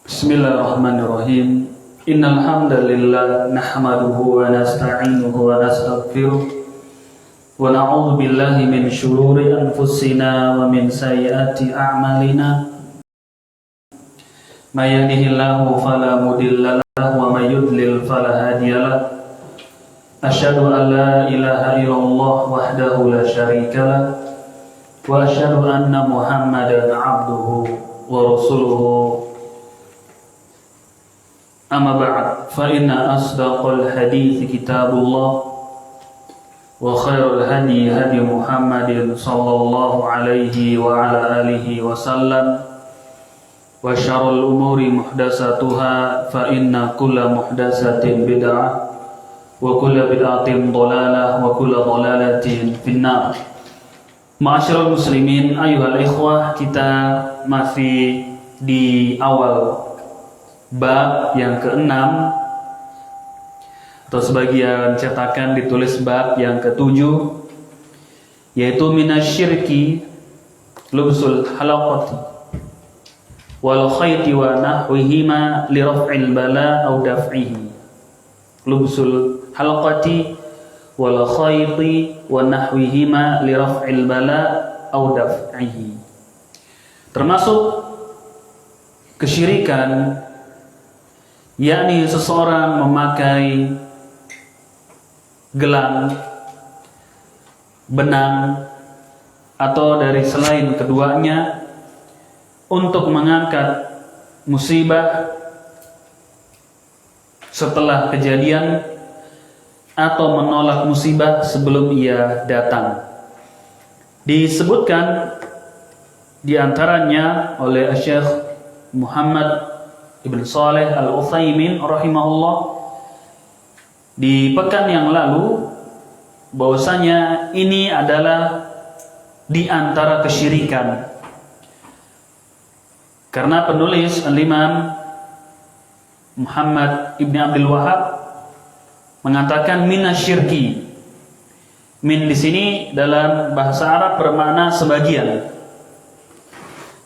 Bismillahirrahmanirrahim. Innal hamdalillah nahmaduhu wa nasta'inuhu wa nastaghfiruh wa na'udzu billahi min shururi anfusina wa min sayyiati a'malina. May yahdihillahu fala mudilla lahu wa may yudlil fala hadiyalah. Asyhadu an la ilaha illallah wahdahu la syarika lah wa asyhadu anna Muhammadan 'abduhu wa rasuluhu. Amma ba'd, fa inna asdaqal hadiits kitabullah wa khairul hadi hadi Muhammadin sallallahu alaihi wa ala alihi wasallam wa syarrul umuri muhdatsatuha fa inna kulla muhdatsatin bid'ah wa kulla bid'atin dhalalah wa kulla dhalalatin finnar. Ma'asyiral muslimin, ayyuhal ikhwah, kita masih di awal bab yang ke-6, atau sebagian cetakan ditulis bab yang ke-7, yaitu minasyirki lubsul halaqati wal khayti wa nahwihima li raf'il bala aw daf'ihi. Lubsul halaqati wal khayti wa nahwihima li raf'il bala aw daf'ihi. Termasuk kesyirikan, yakni seseorang memakai gelang, benang, atau dari selain keduanya untuk mengangkat musibah setelah kejadian atau menolak musibah sebelum ia datang. Disebutkan diantaranya oleh Syekh Muhammad Ibn Saleh Al-Utsaimin rahimahullah di pekan yang lalu, bahwasanya ini adalah di antara kesyirikan. Karena penulis Al-Imam Muhammad Ibn Abdul Wahhab mengatakan minasyirki. Min di sini dalam bahasa Arab bermakna sebagian.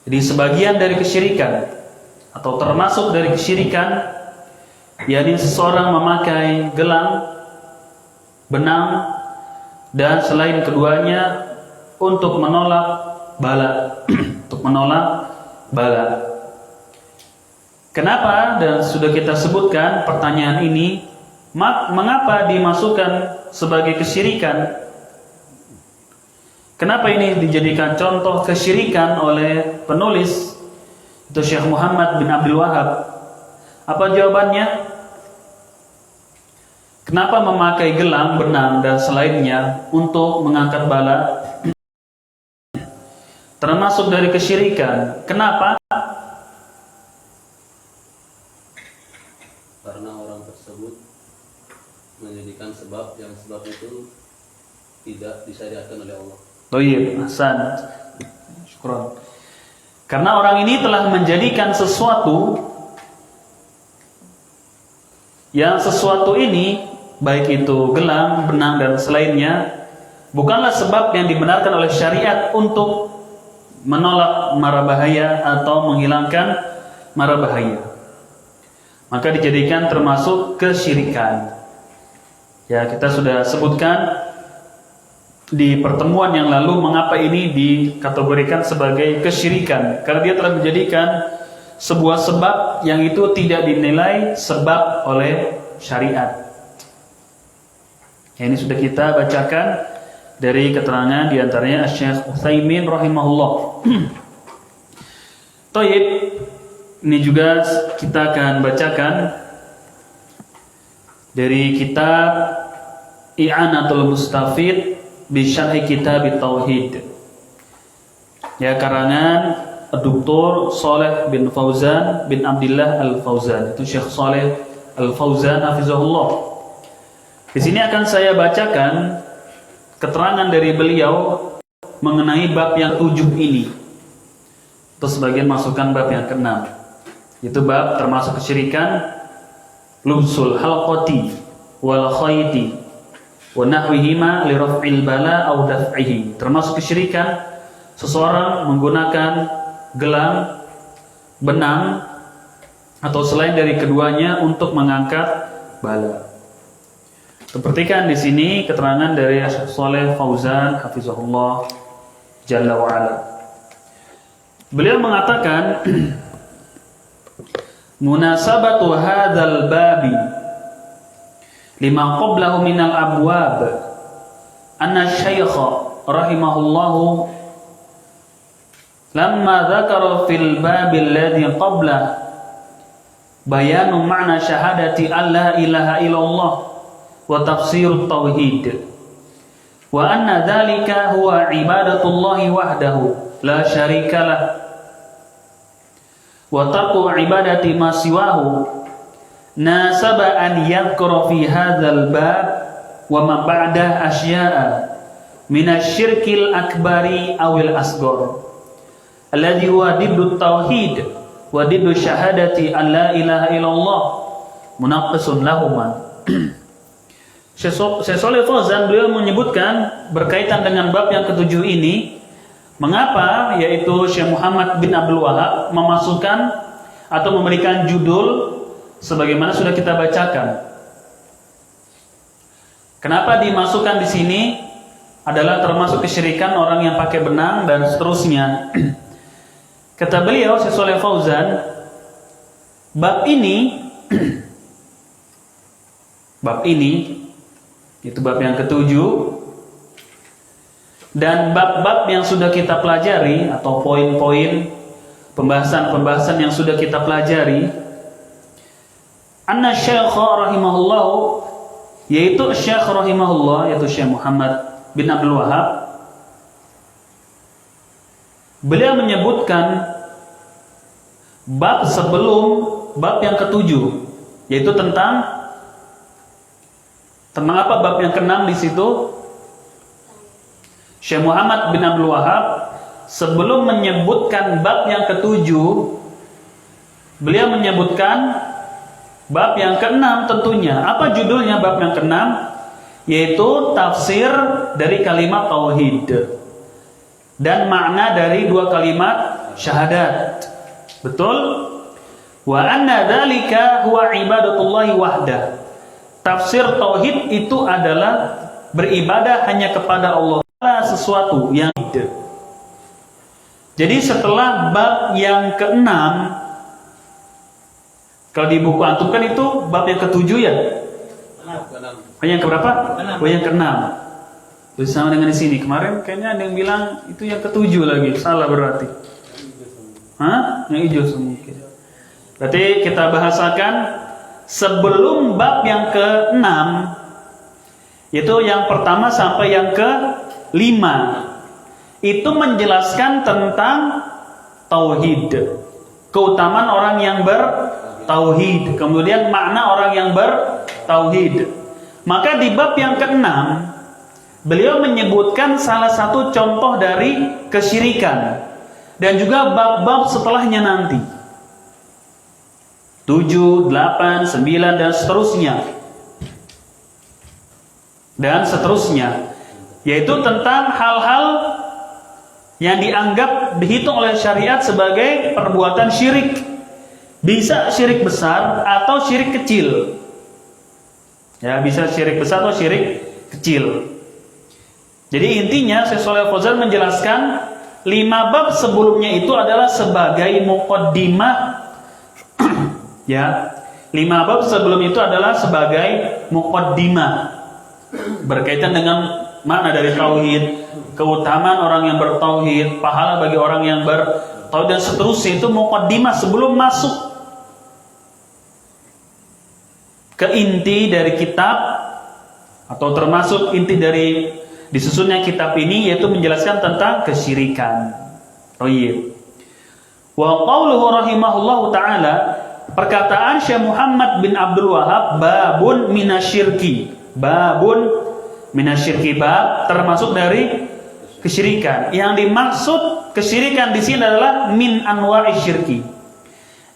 Jadi sebagian dari kesyirikan atau termasuk dari kesyirikan, yakni seseorang memakai gelang, benang, dan selain keduanya untuk menolak bala. Untuk menolak bala. Kenapa? Dan sudah kita sebutkan pertanyaan ini, mengapa dimasukkan sebagai kesyirikan? Kenapa ini dijadikan contoh kesyirikan oleh penulis itu Syekh Muhammad bin Abdul Wahhab? Apa jawabannya? Kenapa memakai gelang, benang, dan selainnya untuk mengangkat bala termasuk dari kesyirikan? Kenapa? Karena orang tersebut menjadikan sebab yang sebab itu tidak disyariatkan oleh Allah. Oh iya, Hasan. Syukran. Karena orang ini telah menjadikan sesuatu ini, baik itu gelang, benang, dan selainnya, bukanlah sebab yang dibenarkan oleh syariat untuk menolak mara bahaya atau menghilangkan mara bahaya. Maka dijadikan termasuk kesyirikan. Ya, kita sudah sebutkan di pertemuan yang lalu mengapa ini dikategorikan sebagai kesyirikan, karena dia telah menjadikan sebuah sebab yang itu tidak dinilai sebab oleh syariat. Ini sudah kita bacakan dari keterangan diantaranya Syekh Utsaimin rahimahullah. Taib, ini juga kita akan bacakan dari kitab I'anatul Mustafid bi Syarh Kitab Tauhid, ya, karangan Dr. Saleh bin Fauzan bin Abdullah Al-Fauzan. Itu Syekh Saleh Al-Fauzan hafizahullah. Di sini akan saya bacakan keterangan dari beliau mengenai bab yang 7 ini. Terus sebagian masukkan bab yang ke-6. Itu bab termasuk kesyirikan lubsul halqati wal khayti wa nahwihima li raf'il bala aw daf'ihi. Termasuk kesyirikan seseorang menggunakan gelang, benang, atau selain dari keduanya untuk mengangkat bala. Perhatikan di sini keterangan dari Syekh Shalih Fauzan hafizahullah jalla wa ala. Beliau mengatakan munasabatu hadzal babi lima qablahu minal abwab anna syekh rahimahullahu lamma dzakara fil babil ladzi qablahu bayanu ma'na syahadati alla ilaha illallah wa tafsirut tauhid wa anna dzalika huwa ibadatullahi wahdahu la syarikalah wa tarku ibadati ma siwahu nasaba an yadhkura fi hadzal bab wa ma ba'da asya'a min asy-syirkil akbari awil asghar alladhi huwa diddu tauhid wa diddu syahadati an la ilaha illallah munaqqisun lahuma. Syekh Shalih Fauzan beliau menyebutkan berkaitan dengan bab yang ketujuh ini, mengapa yaitu Syekh Muhammad bin Abdul Wahab memasukkan atau memberikan judul sebagaimana sudah kita bacakan. Kenapa dimasukkan di sini adalah termasuk kesyirikan orang yang pakai benang dan seterusnya. Kata beliau Syekh Shalih Fauzan, bab ini itu bab yang ketujuh, dan bab-bab yang sudah kita pelajari atau poin-poin pembahasan-pembahasan yang sudah kita pelajari, anna syekh rahimahullah, yaitu syekh rahimahullah, yaitu Syekh Muhammad bin Abdul Wahab, beliau menyebutkan bab sebelum bab yang ketujuh, yaitu tentang apa bab yang keenam di situ. Syekh Muhammad bin Abdul Wahab sebelum menyebutkan bab yang ketujuh, beliau menyebutkan bab yang keenam tentunya. Apa judulnya bab yang keenam? Yaitu tafsir dari kalimat tauhid dan makna dari dua kalimat syahadat. Betul? Wa anna dzalika huwa ibadatullahi wahdah. Tafsir tauhid itu adalah beribadah hanya kepada Allah, sesuatu yang tidak. Jadi setelah bab yang keenam, kalau di buku antum kan itu bab yang ketujuh ya? Yang keberapa? Yang keenam. Bersama dengan di sini. Kemarin kayaknya ada yang bilang itu yang ketujuh lagi. Salah berarti. Hah? Yang hijau semungkin. Berarti kita bahasakan sebelum bab yang ke-6, yaitu yang pertama sampai yang ke-5, itu menjelaskan tentang tauhid, keutamaan orang yang bertauhid, kemudian makna orang yang bertauhid. Maka di bab yang ke-6 beliau menyebutkan salah satu contoh dari kesyirikan dan juga bab-bab setelahnya nanti 7, 8, 9 dan seterusnya, yaitu tentang hal-hal yang dianggap dihitung oleh syariat sebagai perbuatan syirik. Bisa syirik besar atau syirik kecil. Ya, bisa syirik besar atau syirik kecil. Jadi intinya Syekh Shalih Fauzan menjelaskan 5 bab sebelumnya itu adalah sebagai muqaddimah. Ya, 5 bab sebelum itu adalah sebagai muqaddimah berkaitan dengan makna dari tauhid, keutamaan orang yang bertauhid, pahala bagi orang yang bertauhid dan seterusnya. Itu muqaddimah sebelum masuk ke inti dari kitab, atau termasuk inti dari disusunnya kitab ini, yaitu menjelaskan tentang kesyirikan. Thayyib. Wa qauluhu rahimahullahu taala, perkataan Syekh Muhammad bin Abdul Wahab, babun minasyirki, babun minasyirki, bab termasuk dari kesyirikan. Yang dimaksud kesyirikan di sini adalah min anwa'i syirki.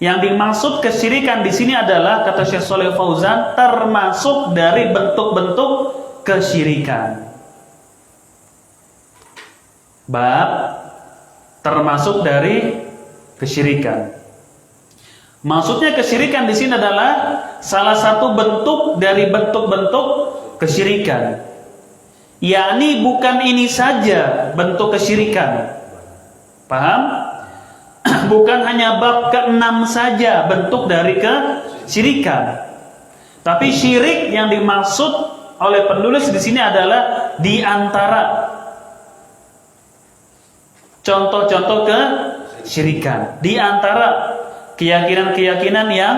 Yang dimaksud kesyirikan di sini adalah, kata Syekh Shalih Fauzan, termasuk dari bentuk-bentuk kesyirikan. Bab termasuk dari kesyirikan. Maksudnya kesyirikan di sini adalah salah satu bentuk dari bentuk-bentuk kesyirikan. Yakni bukan ini saja bentuk kesyirikan. Paham? Bukan hanya bab ke-6 saja bentuk dari kesyirikan. Tapi syirik yang dimaksud oleh penulis di sini adalah di antara contoh-contoh kesyirikan, di antara keyakinan-keyakinan yang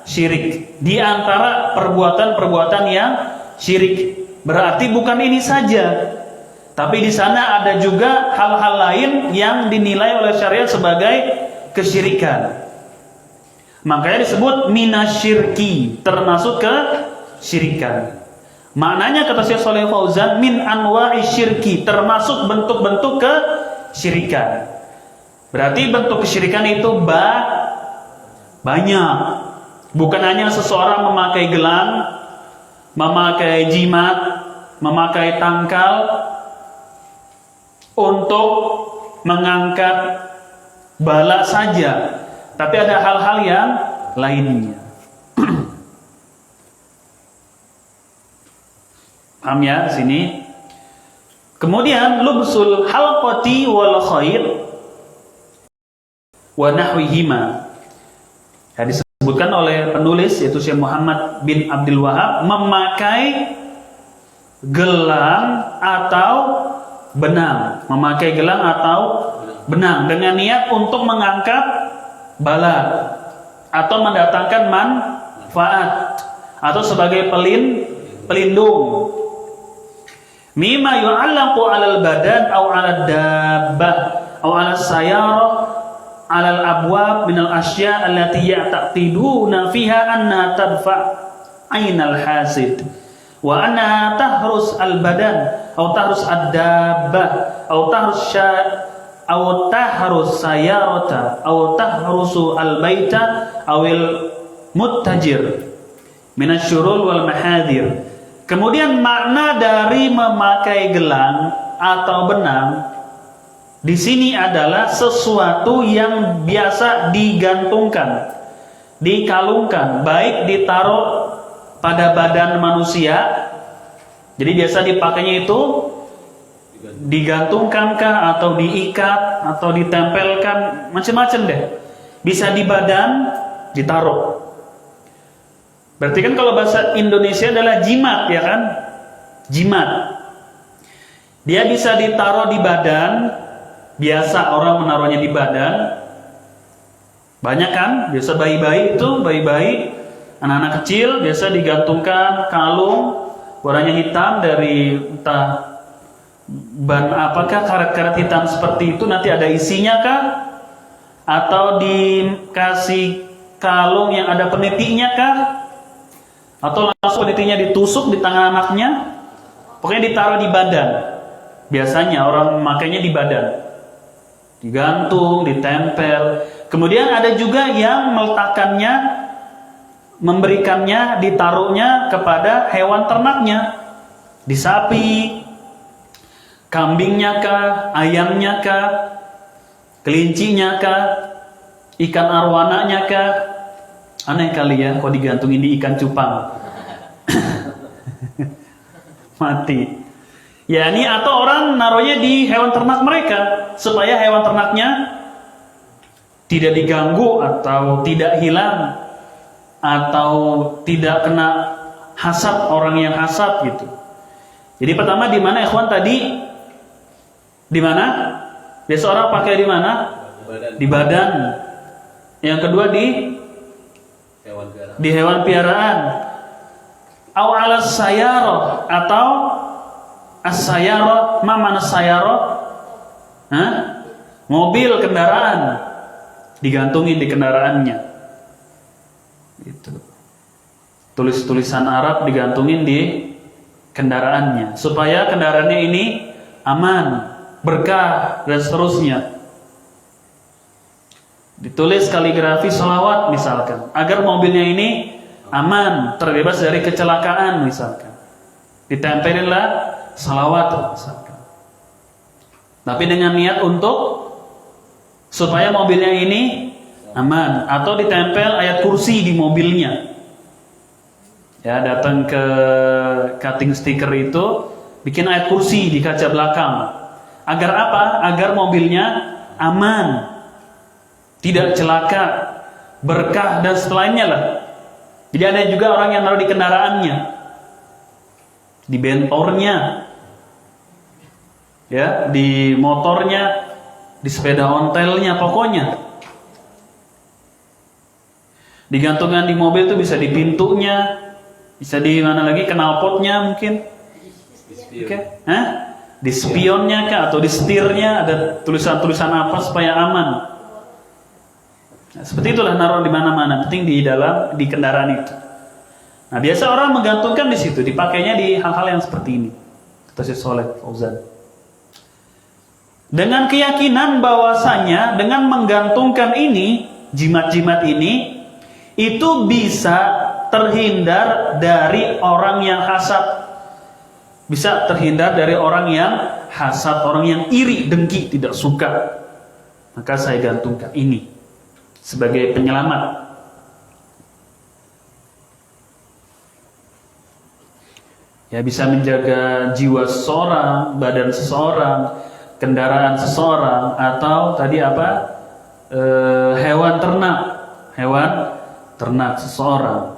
syirik, di antara perbuatan-perbuatan yang syirik. Berarti bukan ini saja, tapi di sana ada juga hal-hal lain yang dinilai oleh syariat sebagai kesyirikan. Makanya disebut minasyirki, termasuk kesyirikan. Maknanya kata Syekh Shalih Fauzan, min anwa'i syirki, termasuk bentuk-bentuk kesyirikan. Berarti bentuk kesyirikan itu banyak. Bukan hanya seseorang memakai gelang, memakai jimat, memakai tangkal untuk mengangkat bala saja, tapi ada hal-hal yang lainnya. Paham ya sini? Kemudian lubsul halqati wal khair wa nahwihima. Ya, disebutkan oleh penulis yaitu Syekh Muhammad bin Abdul Wahab, memakai gelang atau benang, memakai gelang atau benang dengan niat untuk mengangkat bala atau mendatangkan manfaat atau sebagai pelindung. Mimma yu'allaqu 'alal badan aw 'alad dabbah aw 'alas sayyarah 'alal abwab minal asya' allati ya'taqiduna fiha anna tadfa' 'ainal hasid wa anna tahrus al badan aw tahrus ad-dabbah aw tahrus sayyarata aw tahrusu al baita awil muttajir minasyurul wal mahadir. Kemudian makna dari memakai gelang atau benang di sini adalah sesuatu yang biasa digantungkan, dikalungkan, baik ditaruh pada badan manusia. Jadi biasa dipakainya itu digantungkankah atau diikat atau ditempelkan, macam-macam deh. Bisa di badan ditaruh. Berarti kan kalau bahasa Indonesia adalah jimat, ya kan? Jimat. Dia bisa ditaruh di badan. Biasa orang menaruhnya di badan. Banyak kan? Biasa bayi-bayi itu, bayi-bayi, anak-anak kecil biasa digantungkan kalung warnanya hitam dari entah ban apakah, karet-karet hitam seperti itu, nanti ada isinya kah? Atau dikasih kalung yang ada penitinya kah? Atau langsung penitinya ditusuk di tangan anaknya? Pokoknya ditaruh di badan. Biasanya orang memakainya di badan, digantung, ditempel. Kemudian ada juga yang meletakkannya, memberikannya, ditaruhnya kepada hewan ternaknya, di sapi, kambingnya kah, ayamnya kah, kelincinya kah, ikan arwananya kah. Aneh kali ya, kok digantungin di ikan cupang. Mati. Ya ini, atau orang naruhnya di hewan ternak mereka supaya hewan ternaknya tidak diganggu atau tidak hilang atau tidak kena hasad orang yang hasad gitu. Jadi pertama di mana ikhwan tadi? Di mana? Biasa orang pakai di mana? Di badan. Yang kedua di hewan piaraan. Aw 'ala sayyarah, atau as-sayyarah, ma mana sayyarah? Mobil, kendaraan. Digantungin di kendaraannya. Itu. Tulis-tulisan Arab digantungin di kendaraannya supaya kendaraannya ini aman, berkah dan seterusnya. Ditulis kaligrafi sholawat misalkan, agar mobilnya ini aman, terbebas dari kecelakaan misalkan. Ditempelinlah sholawat misalkan. Tapi dengan niat untuk supaya mobilnya ini aman. Atau ditempel ayat kursi di mobilnya. Ya, datang ke cutting stiker itu, bikin ayat kursi di kaca belakang. Agar apa? Agar mobilnya aman, tidak celaka, berkah dan selainnya lah. Jadi ada juga orang yang naruh di kendaraannya, di bentornya, ya, di motornya, di sepeda ontelnya, pokoknya. Digantungkan di mobil itu bisa di pintunya, bisa di mana lagi, knalpotnya mungkin, oke, di spionnya kah, atau di setirnya ada tulisan-tulisan apa supaya aman. Nah, seperti itulah naruh di mana-mana, penting di kendaraan itu. Nah, biasa orang menggantungkan di situ, dipakainya di hal-hal yang seperti ini. Kata Syekh Shalih Fauzan. Dengan keyakinan bahwasanya dengan menggantungkan ini, jimat-jimat ini, itu bisa terhindar dari orang yang hasad. Bisa terhindar dari orang yang hasad, orang yang iri, dengki, tidak suka. Maka saya gantungkan ini sebagai penyelamat. Ya, bisa menjaga jiwa seseorang, badan seseorang, kendaraan seseorang, atau tadi apa? Hewan ternak seseorang,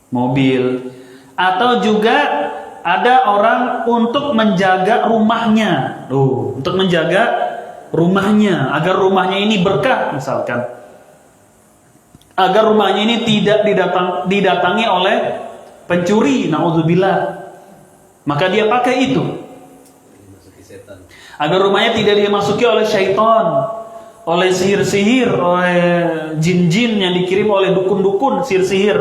mobil, atau juga ada orang untuk menjaga rumahnya. Untuk menjaga rumahnya agar rumahnya ini berkah misalkan. Agar rumahnya ini tidak didatangi oleh pencuri, naudzubillah. Maka dia pakai itu. Agar rumahnya tidak dimasuki oleh syaitan, oleh sihir-sihir, oleh jin-jin yang dikirim oleh dukun-dukun sihir-sihir.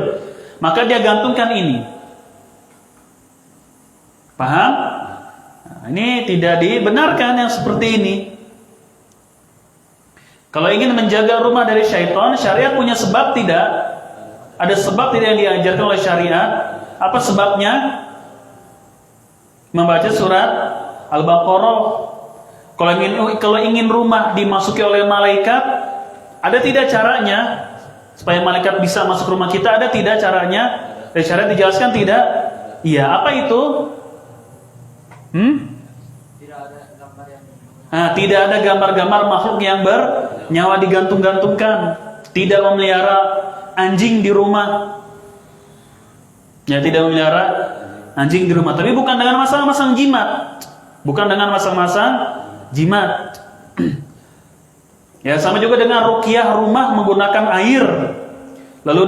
Maka dia gantungkan ini. Paham? Nah, ini tidak dibenarkan yang seperti ini. Kalau ingin menjaga rumah dari syaitan, syariat punya sebab tidak? Ada sebab tidak yang diajarkan oleh syariat? Apa sebabnya? Membaca surat Al-Baqarah. Kalau ingin rumah dimasuki oleh malaikat, ada tidak caranya supaya malaikat bisa masuk rumah kita? Ada tidak caranya? Dari syariat dijelaskan tidak? Iya, apa itu? Tidak ada gambar-gambar makhluk yang bernyawa digantung-gantungkan. Tidak memelihara anjing di rumah. Ya, tidak memelihara anjing di rumah. Tapi bukan dengan masang-masang jimat. Bukan dengan masang-masang jimat. Ya, sama juga dengan ruqyah rumah menggunakan air. Lalu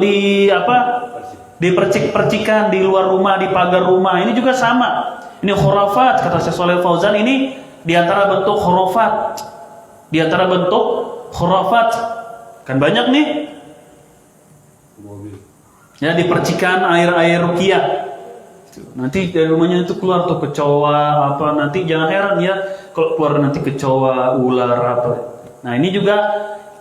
dipercik-percikan di luar rumah, di pagar rumah. Ini juga sama. Ini khurafat, kata Syekh Shalih Fauzan, ini diantara bentuk khurafat. Diantara bentuk khurafat. Kan banyak nih. Ya, dipercikan air-air ruqyah. Nanti dari rumahnya itu keluar tuh kecoa apa, nanti jangan heran ya kalau keluar nanti kecoa, ular apa. Nah, ini juga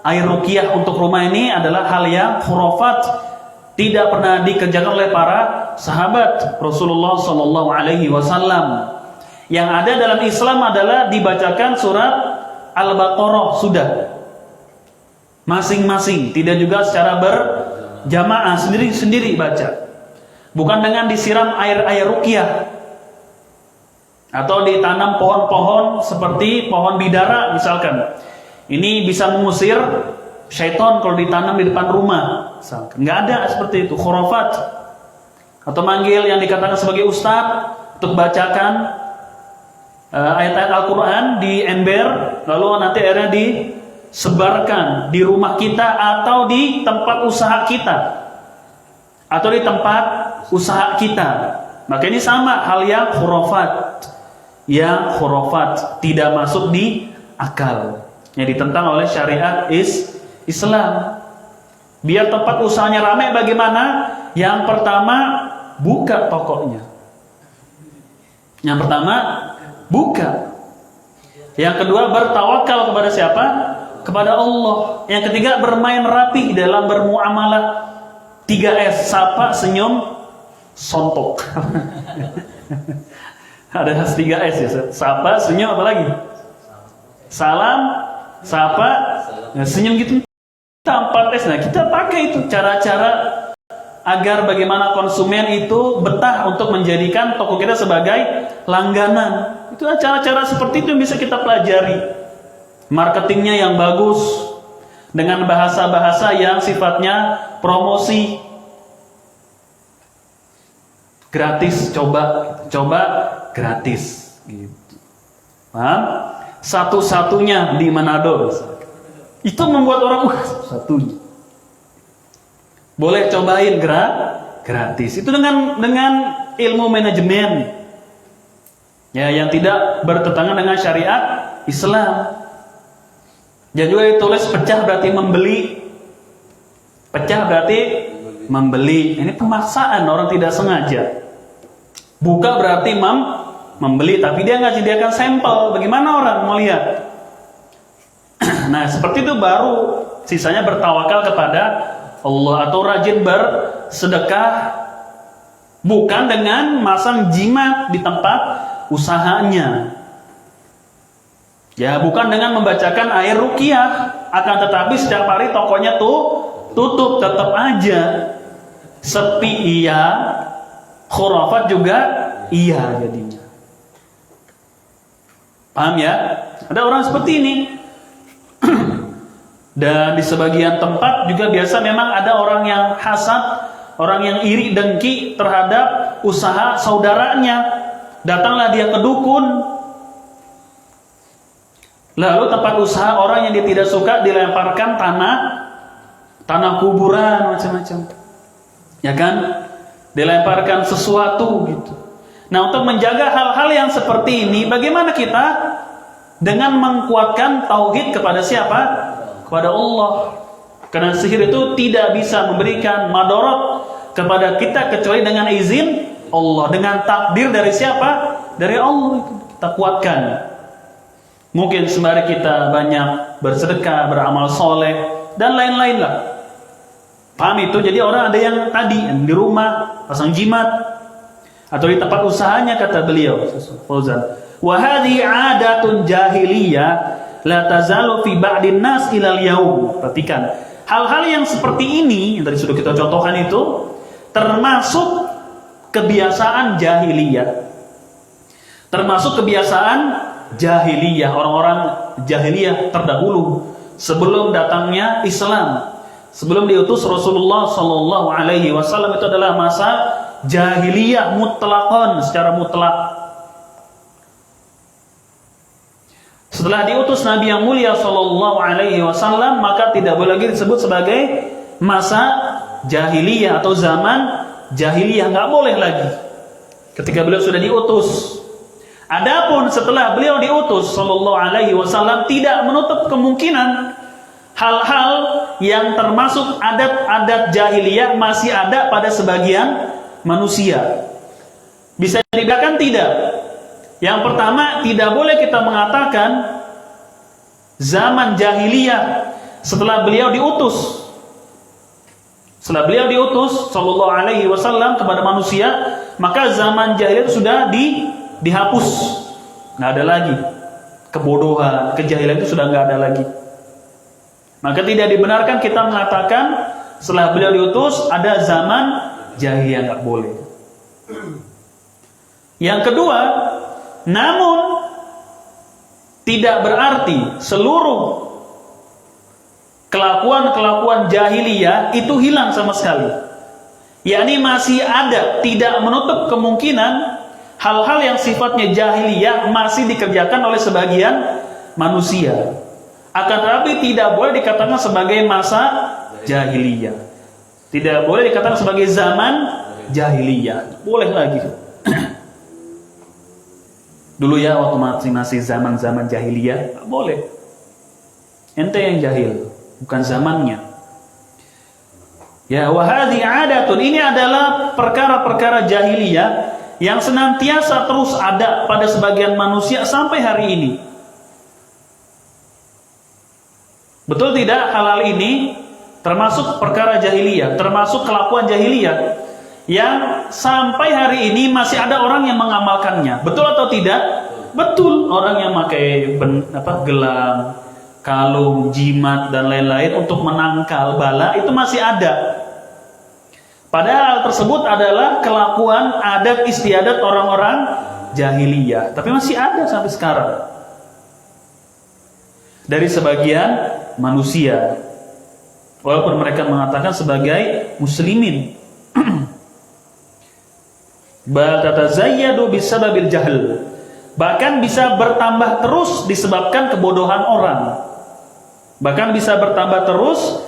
air ruqyah untuk rumah ini adalah hal yang khurafat. Tidak pernah dikerjakan oleh para sahabat Rasulullah Sallallahu Alaihi Wasallam. Yang ada dalam Islam adalah dibacakan surat Al-Baqarah sudah, masing-masing, tidak juga secara berjamaah, sendiri-sendiri baca. Bukan dengan disiram air-air ruqyah atau ditanam pohon-pohon seperti pohon bidara misalkan. Ini bisa mengusir syaitan kalau ditanam di depan rumah. Nggak ada seperti itu, khurafat. Atau manggil yang dikatakan sebagai ustaz untuk bacakan ayat-ayat Al-Quran di ember, lalu nanti akhirnya disebarkan di rumah kita atau di tempat usaha kita, atau di tempat usaha kita. Maka ini sama hal yang khurafat. Yang khurafat tidak masuk di akal, yang ditentang oleh syariat Islam. Biar tempat usahanya ramai bagaimana? Yang pertama, buka tokonya. Yang pertama, buka. Yang kedua, bertawakal kepada siapa? Kepada Allah. Yang ketiga, bermain rapi dalam bermuamalah. 3S, sapa, senyum, sontok. Ada 3S ya. Sapa, senyum, apa lagi? Salam, sapa, senyum gitu. 4S. Nah, kita pakai itu cara-cara agar bagaimana konsumen itu betah untuk menjadikan toko kita sebagai langganan. Itu cara-cara seperti itu yang bisa kita pelajari. Marketingnya yang bagus, dengan bahasa-bahasa yang sifatnya promosi. Gratis, coba gratis. Gitu. Paham? Satu-satunya di Manado. Itu membuat orang, satunya. Boleh cobain gratis. Itu dengan ilmu manajemen. Ya, yang tidak bertentangan dengan syariat Islam. Dan juga ditulis pecah berarti membeli. Pecah berarti membeli. Ini pemaksaan, orang tidak sengaja. Buka berarti membeli, tapi dia nggak sediakan sampel. Bagaimana orang mau lihat? Nah, seperti itu baru sisanya bertawakal kepada Allah atau rajin bersedekah, bukan dengan masang jimat di tempat usahanya. Ya, bukan dengan membacakan air ruqyah, akan tetapi setiap hari tokonya tutup, tetap aja sepi iya, khurafat juga iya jadinya. Paham ya? Ada orang seperti ini. Dan di sebagian tempat juga biasa memang ada orang yang hasad, orang yang iri dengki terhadap usaha saudaranya. Datanglah dia ke dukun. Lalu tempat usaha orang yang dia tidak suka dilemparkan tanah kuburan macam-macam. Ya kan? Dilemparkan sesuatu gitu. Nah, untuk menjaga hal-hal yang seperti ini, bagaimana kita dengan mengkuatkan tauhid kepada siapa? Kepada Allah. Karena sihir itu tidak bisa memberikan madarat kepada kita kecuali dengan izin Allah, dengan takdir dari siapa? Dari Allah. Kita kuatkan. Mungkin sembari kita banyak bersedekah, beramal soleh, dan lain-lain lah. Paham itu? Jadi orang ada yang tadi di rumah pasang jimat atau di tempat usahanya, kata beliau Fauzan, wa hadhi 'adatun jahiliyah la tazalu fi ba'din nas ilal yaum. Perhatikan, hal-hal yang seperti ini yang tadi sudah kita contohkan itu termasuk kebiasaan jahiliyah. Termasuk kebiasaan jahiliyah, orang-orang jahiliyah terdahulu sebelum datangnya Islam. Sebelum diutus Rasulullah sallallahu alaihi wasallam, itu adalah masa jahiliyah mutlaqan, secara mutlak. Setelah diutus Nabi yang mulia sallallahu alaihi wasallam, maka tidak boleh lagi disebut sebagai masa jahiliyah atau zaman jahiliyah, nggak boleh lagi ketika beliau sudah diutus. Adapun setelah beliau diutus sallallahu alaihi wasallam, tidak menutup kemungkinan hal-hal yang termasuk adat-adat jahiliyah masih ada pada sebagian manusia. Bisa dibedakan tidak? Yang pertama, tidak boleh kita mengatakan zaman jahiliyah setelah beliau diutus. Setelah beliau diutus sallallahu alaihi wasallam kepada manusia, maka zaman jahiliyah itu sudah dihapus. Nggak ada lagi. Kebodohan, kejahilan itu sudah nggak ada lagi. Maka tidak dibenarkan kita mengatakan setelah beliau diutus ada zaman jahiliyah, nggak boleh. Yang kedua, namun tidak berarti seluruh kelakuan-kelakuan jahiliyah itu hilang sama sekali. Yakni masih ada, tidak menutup kemungkinan hal-hal yang sifatnya jahiliyah masih dikerjakan oleh sebagian manusia. Akan tetapi tidak boleh dikatakan sebagai masa jahiliyah. Tidak boleh dikatakan sebagai zaman jahiliyah. Boleh lagi. Dulu ya, waktu masih zaman-zaman jahiliyah, boleh. Ente yang jahil, bukan zamannya. Ya, wahadi adatun, ini adalah perkara-perkara jahiliyah yang senantiasa terus ada pada sebagian manusia sampai hari ini. Betul tidak? Halal ini termasuk perkara jahiliyah, termasuk kelakuan jahiliyah yang sampai hari ini masih ada orang yang mengamalkannya. Betul atau tidak? Betul. Orang yang pakai gelang, kalung, jimat, dan lain-lain untuk menangkal bala itu masih ada. Padahal hal tersebut adalah kelakuan adat istiadat orang-orang jahiliyah, tapi masih ada sampai sekarang dari sebagian manusia, walaupun mereka mengatakan sebagai muslimin. Bal tatazayyadu bisababil jahl, bahkan bisa bertambah terus disebabkan kebodohan orang, bahkan bisa bertambah terus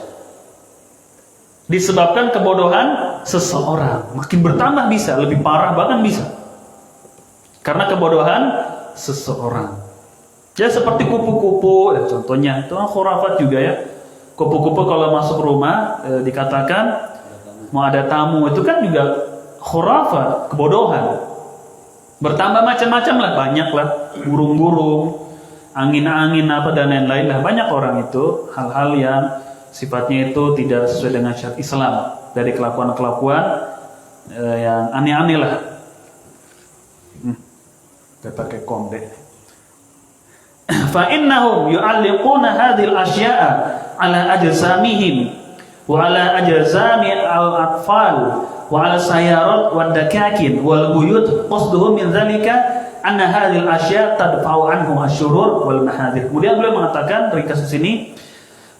disebabkan kebodohan seseorang. Makin bertambah bisa, lebih parah bahkan bisa, karena kebodohan seseorang. Ya seperti kupu-kupu, contohnya itu khurafat juga ya. Kupu-kupu kalau masuk rumah dikatakan mau ada tamu, itu kan juga khurafat, kebodohan. Bertambah macam-macam lah, banyak lah, burung-burung, angin-angin apa dan lain-lain lah, banyak orang itu hal-hal yang sifatnya itu tidak sesuai dengan syariat Islam, dari kelakuan-kelakuan yang aneh-aneh lah. Pakai kombe. Fa innahum yu'alliquna hadhil asya'a ala ajsamihim wa ala ajzami al-atfal wa ala sayarat wa dakakin wal buyut, qasduhum min dzalika anna hadhil asya' tadfa'u anhum asyurur wal mahadir. Kemudian beliau mengatakan dari kasus ini,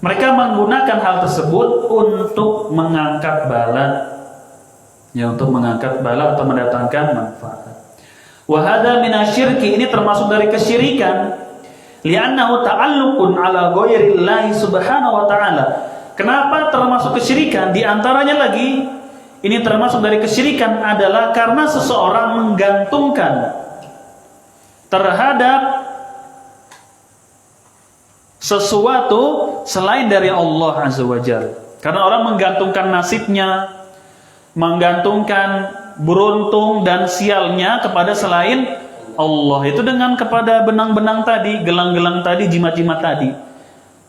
mereka menggunakan hal tersebut untuk mengangkat bala, ya, untuk mengangkat bala atau mendatangkan manfaat. Wa hadza minasyirki, ini termasuk dari kesyirikan, li'annahu ta'alluqun ala ghairillahi subhanahu wa ta'ala. Kenapa termasuk kesyirikan? Di antaranya lagi, ini termasuk dari kesyirikan adalah karena seseorang menggantungkan terhadap sesuatu selain dari Allah Azza wa Jalla. Karena orang menggantungkan nasibnya, menggantungkan beruntung dan sialnya kepada selain Allah. Itu dengan kepada benang-benang tadi, gelang-gelang tadi, jimat-jimat tadi.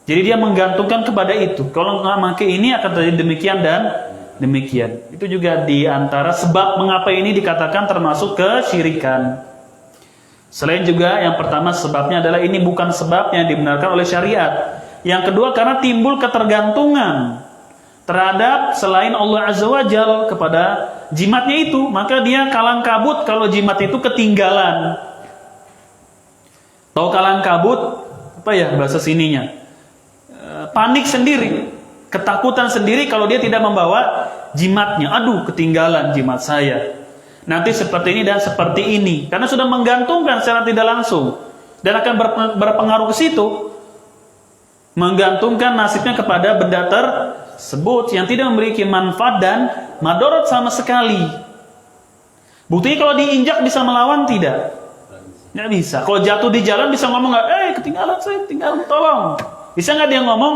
Jadi dia menggantungkan kepada itu. Kalau nggak pakai ini akan terjadi demikian dan demikian. Itu juga di antara sebab mengapa ini dikatakan termasuk kesyirikan. Selain juga yang pertama sebabnya adalah ini bukan sebab yang dibenarkan oleh syariat. Yang kedua karena timbul ketergantungan terhadap selain Allah Azza wa Jalla kepada jimatnya itu, maka dia kalang kabut kalau jimat itu ketinggalan. Tahu kalang kabut apa ya bahasa sininya? Panik sendiri, ketakutan sendiri kalau dia tidak membawa jimatnya. Aduh, ketinggalan jimat saya. Nanti seperti ini dan seperti ini, karena sudah menggantungkan secara tidak langsung dan akan berpengaruh ke situ, menggantungkan nasibnya kepada benda tersebut yang tidak memiliki manfaat dan madarat sama sekali. Buktinya kalau diinjak bisa melawan tidak? Nggak bisa. Kalau jatuh di jalan bisa ngomong nggak? Ketinggalan saya, ketinggalan, tolong. Bisa nggak dia ngomong?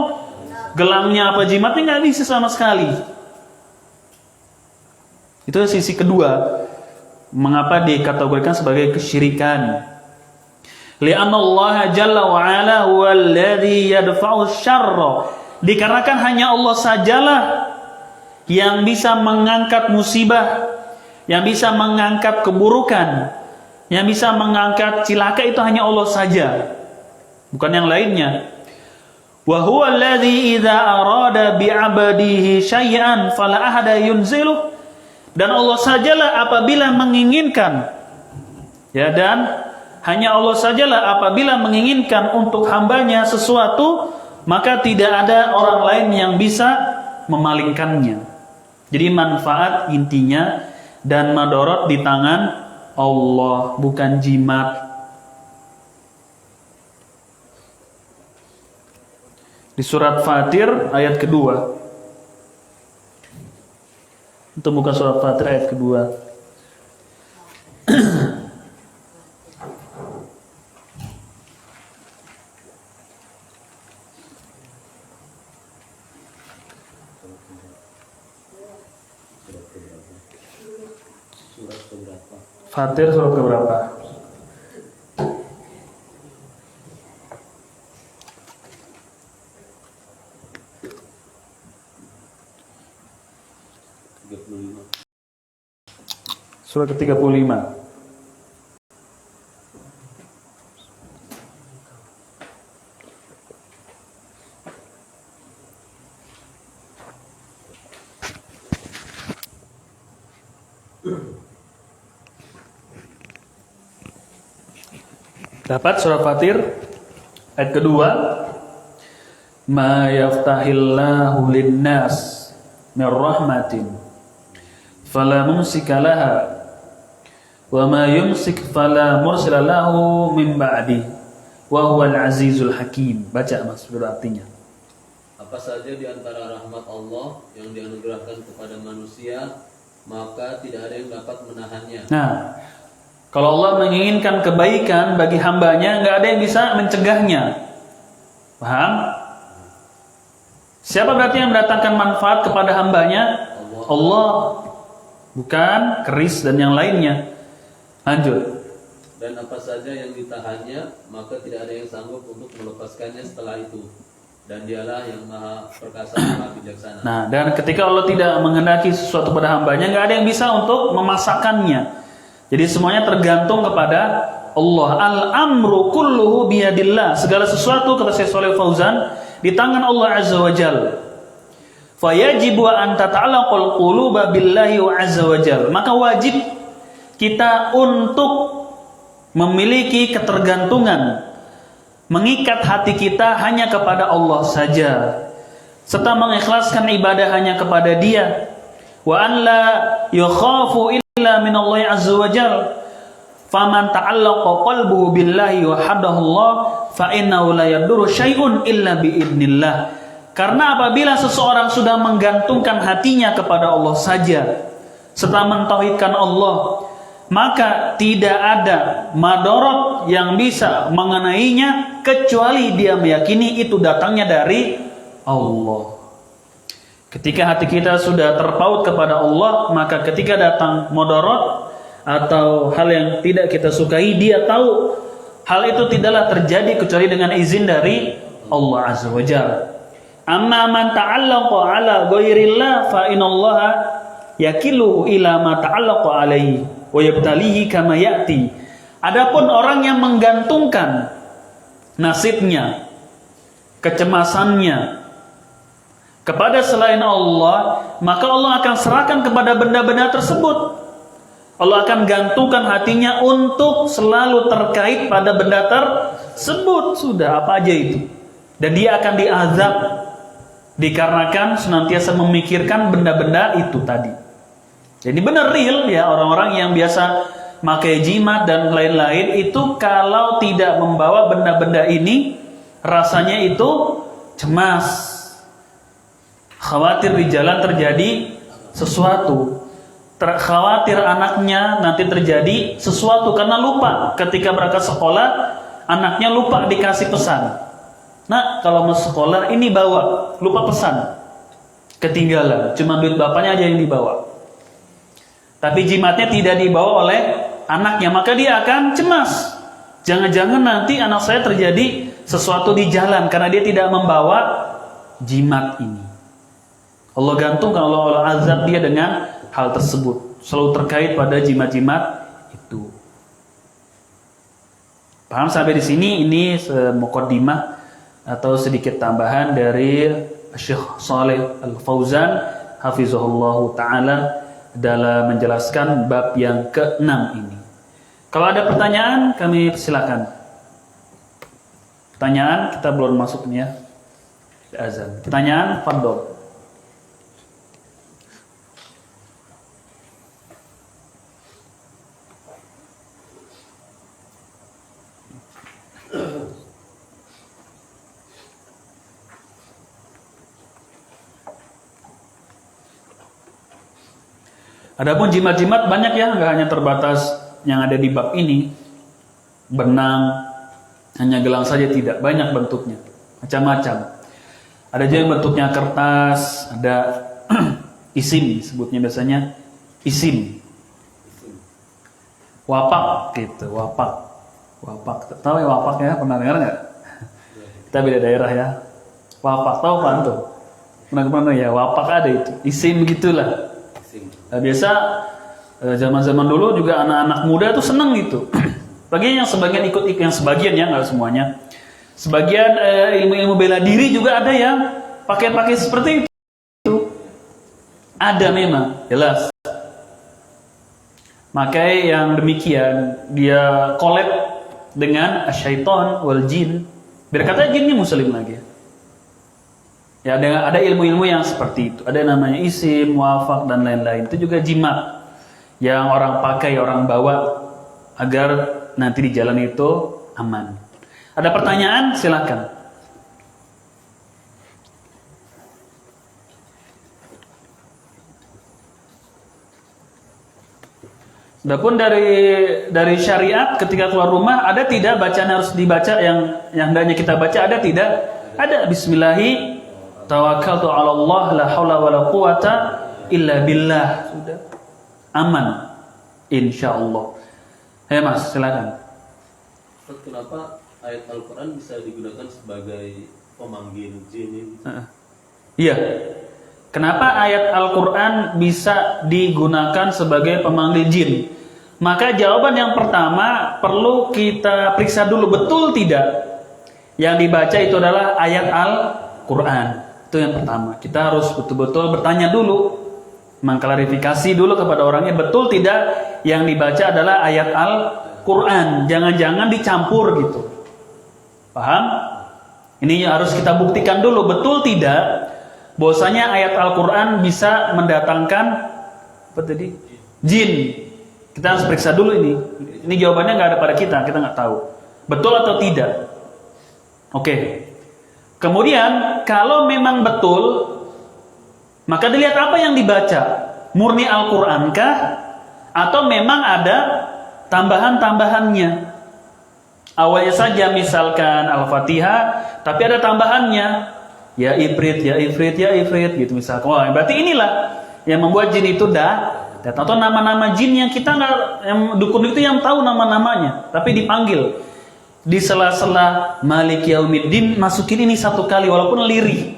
Gelangnya apa jimatnya? Nggak bisa sama sekali. Itu sisi kedua. Mengapa dikategorikan sebagai kesyirikan? Li'anna Allah Jalla wa Ala huwal ladzi yadfa'u syarra. Dikarenakan hanya Allah sajalah yang bisa mengangkat musibah, yang bisa mengangkat keburukan, yang bisa mengangkat cilaka, itu hanya Allah saja, bukan yang lainnya. Wa huwa alladzi idza arada bi'abadihi syai'an fala ahada yunzilu. Dan Allah sajalah apabila menginginkan, ya, dan hanya Allah sajalah apabila menginginkan untuk hambanya sesuatu, maka tidak ada orang lain yang bisa memalingkannya. Jadi manfaat intinya dan madarat di tangan Allah, bukan jimat. Di surat Fatir ayat kedua. Itu bukan surat Fatir ayat kedua. Fatir surat keberapa? Surat ke-35. Dapat surah Fatir ayat kedua, ma yaftahillahu linnas min rahmatin fala mumsika laha wa ma yumsik fala mursila lahu min ba'di wa huwal azizul hakim. Baca Mas dulu artinya. Apa saja di antara rahmat Allah yang dianugerahkan kepada manusia, maka tidak ada yang dapat menahannya. Nah, kalau Allah menginginkan kebaikan bagi hambanya, nggak ada yang bisa mencegahnya. Paham? Siapa berarti yang mendatangkan manfaat kepada hambanya? Allah. Bukan keris dan yang lainnya. Lanjut. Dan apa saja yang ditahannya, maka tidak ada yang sanggup untuk melepaskannya setelah itu. Dan dialah yang maha perkasa, maha bijaksana. Nah, dan ketika Allah tidak menghendaki sesuatu pada hambanya, nggak ada yang bisa untuk memasakkannya. Jadi semuanya tergantung kepada Allah. Al-amru kulluhu biyadillah. Segala sesuatu, kata Syekh Shalih Fauzan, di tangan Allah Azza wa Jalla. Fayajibu an tata'allaqal quluba billahi wa azza wa Jalla. Maka wajib kita untuk memiliki ketergantungan, mengikat hati kita hanya kepada Allah saja, serta mengikhlaskan ibadah hanya kepada Dia. Wa an la yukhafu illa min Allah azza wa jalla. Faman ta'allaqa qalbuhu billahi wa hadahu Allah fa innahu la yadurru syai'un illa bi idznillah. Karena apabila seseorang sudah menggantungkan hatinya kepada Allah saja serta mentauhidkan Allah, maka tidak ada madorot yang bisa mengenainya kecuali dia meyakini itu datangnya dari Allah. Ketika hati kita sudah terpaut kepada Allah, maka ketika datang madorot atau hal yang tidak kita sukai, dia tahu hal itu tidaklah terjadi kecuali dengan izin dari Allah Azza wa Jalla. Amma man ta'allaqa ala ghairillah fa inallaha yakilu ila ma ta'allaqa alaihi wa yabtalihi kama ya'ti. Adapun orang yang menggantungkan nasibnya, kecemasannya kepada selain Allah, maka Allah akan serahkan kepada benda-benda tersebut. Allah akan gantungkan hatinya untuk selalu terkait pada benda tersebut. Sudah, apa aja itu. Dan dia akan diazab dikarenakan senantiasa memikirkan benda-benda itu tadi. Jadi benar real ya, orang-orang yang biasa pakai jimat dan lain-lain itu kalau tidak membawa benda-benda ini, rasanya itu cemas, khawatir di jalan terjadi sesuatu, khawatir anaknya nanti terjadi sesuatu karena lupa ketika berangkat sekolah, anaknya lupa dikasih pesan. Nah, kalau mau sekolah ini bawa, lupa pesan, ketinggalan, cuma duit bapaknya aja yang dibawa. Tapi jimatnya tidak dibawa oleh anaknya, maka dia akan cemas. Jangan-jangan nanti anak saya terjadi sesuatu di jalan karena dia tidak membawa jimat ini. Allah gantungkan, Allah azab dia dengan hal tersebut, selalu terkait pada jimat-jimat itu. Paham sampai di sini? Ini muqaddimah atau sedikit tambahan dari Syekh Shalih Al-Fauzan hafizahullahu taala dalam menjelaskan bab yang ke-6 ini. Kalau ada pertanyaan, kami silakan. Pertanyaan, kita belum masuk nih ya. Azan. Pertanyaan, fadhol. Adapun jimat-jimat banyak ya, nggak hanya terbatas yang ada di bab ini. Benang, hanya gelang saja tidak, banyak bentuknya, macam-macam. Ada juga yang bentuknya kertas, ada isim, sebutnya biasanya isim. Wapak gitu, wapak. Wapak, tahu ya wapak ya? Pernah dengar nggak? Kita beda daerah ya. Wapak, tahu kan tuh? Pernah ya, wapak ada itu, isim gitulah. Nah, biasa zaman-zaman dulu juga anak-anak muda tuh seneng gitu. Bagi yang sebagian ikut yang sebagian ya, nggak semuanya. Sebagian ilmu-ilmu bela diri juga ada yang pakai seperti itu. Ada memang, jelas. Maka yang demikian dia collab dengan asyaiton wal jin. Biar kata jinnya muslim lagi. Ya ada ilmu-ilmu yang seperti itu. Ada yang namanya isim, muafak dan lain-lain. Itu juga jimat yang orang pakai, orang bawa agar nanti di jalan itu aman. Ada pertanyaan? Silakan. Adapun dari syariat ketika keluar rumah ada tidak bacaan harus dibaca yang hendaknya kita baca, ada tidak? Ada. Bismillahi tawakkaltu 'ala Allah la haula wala quwata illa billah. Sudah aman insyaallah. Mas, silakan. Kenapa ayat Al-Qur'an bisa digunakan sebagai pemanggil jin ini? Iya. Kenapa ayat Al-Quran bisa digunakan sebagai pemanggil jin? Maka jawaban yang pertama perlu kita periksa dulu, betul tidak yang dibaca itu adalah ayat Al-Quran. Itu yang pertama. Kita harus betul-betul bertanya dulu, mengklarifikasi dulu kepada orangnya, betul tidak yang dibaca adalah ayat Al-Quran. Jangan-jangan dicampur gitu. Paham? Ini harus kita buktikan dulu, betul tidak bahwasanya ayat Al-Quran bisa mendatangkan apa tadi? Jin. Kita harus periksa dulu ini. Ini jawabannya nggak ada pada kita nggak tahu. Betul atau tidak? Oke. Kemudian kalau memang betul, maka dilihat apa yang dibaca. Murni Al-Quran kah? Atau memang ada tambahan-tambahannya? Awalnya saja misalkan Al-Fatihah, tapi ada tambahannya. Ya ifrit, ya ifrit, ya ifrit gitu misalkan. Wah, berarti inilah yang membuat jin itu atau nama-nama jin yang kita nggak, yang dukun itu yang tahu nama-namanya, tapi dipanggil di sela-sela Malik Yaumiddin, masukin ini satu kali walaupun lirih.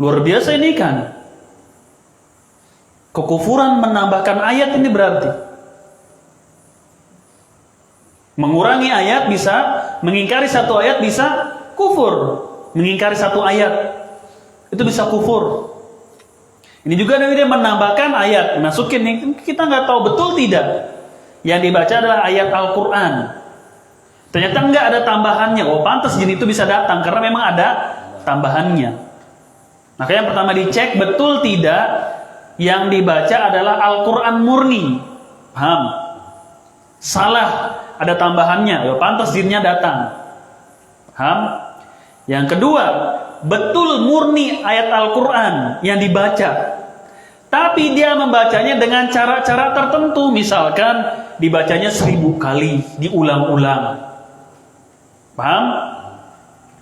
Luar biasa ini kan. Kekufuran menambahkan ayat ini berarti mengurangi ayat bisa, mengingkari satu ayat bisa kufur. Mengingkari satu ayat itu bisa kufur. Ini juga dia menambahkan ayat, masukin nih, kita nggak tahu betul tidak yang dibaca adalah ayat Al-Quran. Ternyata nggak ada tambahannya. Oh, pantas jin itu bisa datang karena memang ada tambahannya. Maka yang pertama dicek betul tidak yang dibaca adalah Al-Quran murni. Paham? Salah, ada tambahannya. Oh, pantas jinnya datang. Paham? Yang kedua, betul murni ayat Al-Quran yang dibaca. Tapi dia membacanya dengan cara-cara tertentu. Misalkan dibacanya 1000 kali, diulang-ulang. Paham?